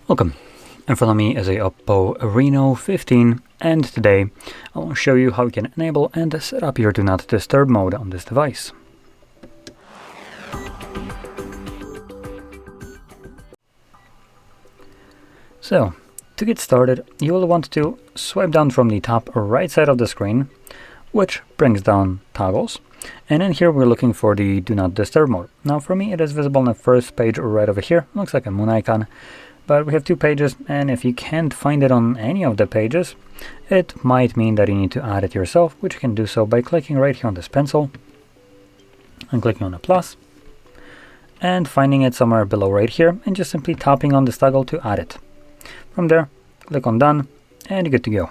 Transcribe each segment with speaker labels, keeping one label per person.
Speaker 1: Welcome. In front of me is a OPPO Reno15, and today I will show you how you can enable and set up your Do Not Disturb mode on this device. So, to get started, you will want to swipe down from the top right side of the screen, which brings down toggles. And in here we're looking for the Do Not Disturb mode. Now for me it is visible on the first page right over here. Looks like a moon icon. But we have two pages, and if you can't find it on any of the pages, it might mean that you need to add it yourself, which you can do so by clicking right here on this pencil and clicking on the plus and finding it somewhere below right here and just simply tapping on this toggle to add it. From there, click on done and you're good to go.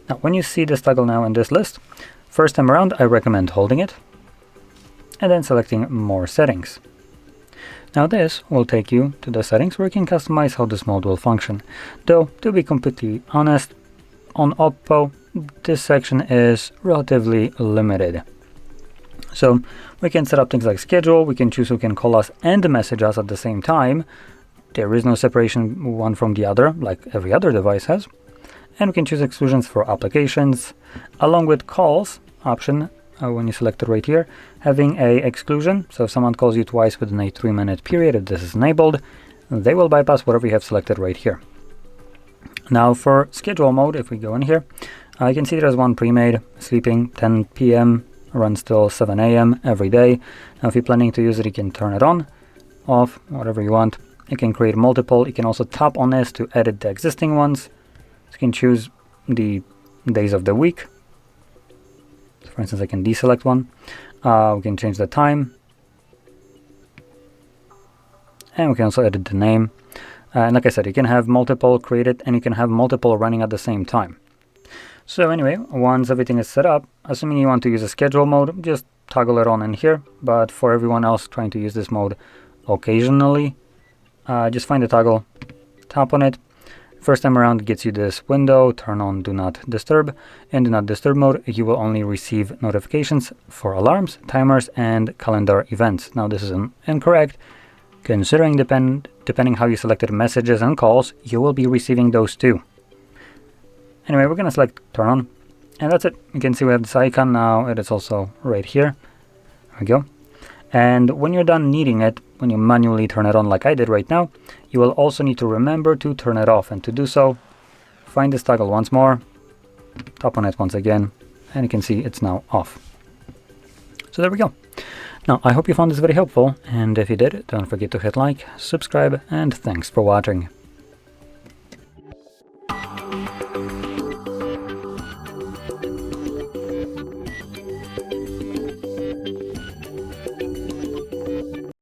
Speaker 1: Now when you see this toggle now in this list, first time around I recommend holding it and then selecting more settings. Now this will take you to the settings where you can customize how this mode will function. Though, to be completely honest, on OPPO, this section is relatively limited. So we can set up things like schedule, we can choose who can call us and message us at the same time. There is no separation one from the other, like every other device has. And we can choose exclusions for applications, along with calls option. When you select it right here, having a exclusion, so if someone calls you twice within a 3-minute period, if this is enabled, they will bypass whatever you have selected right here. Now for schedule mode, if we go in here, you can see there's one pre-made, sleeping 10 p.m. runs till 7 a.m. every day. Now if you're planning to use it, you can turn it on, off, whatever you want. You can create multiple. You can also tap on this to edit the existing ones. You can choose the days of the week. For instance, I can deselect one. We can change the time. And we can also edit the name. And like I said, you can have multiple created and you can have multiple running at the same time. So anyway, once everything is set up, assuming you want to use a schedule mode, just toggle it on in here. But for everyone else trying to use this mode occasionally, just find the toggle, tap on it. First time around gets you this window, turn on Do Not Disturb. In Do Not Disturb mode, you will only receive notifications for alarms, timers, and calendar events. Now this is incorrect, considering depending how you selected messages and calls, you will be receiving those too. Anyway, we're going to select Turn On, and that's it. You can see we have this icon now, it is also right here. There we go. And when you're done needing it, when you manually turn it on like I did right now, you will also need to remember to turn it off. And to do so, find this toggle once more, tap on it once again, and you can see it's now off. So there we go. Now, I hope you found this very helpful, and if you did, don't forget to hit like, subscribe, and thanks for watching.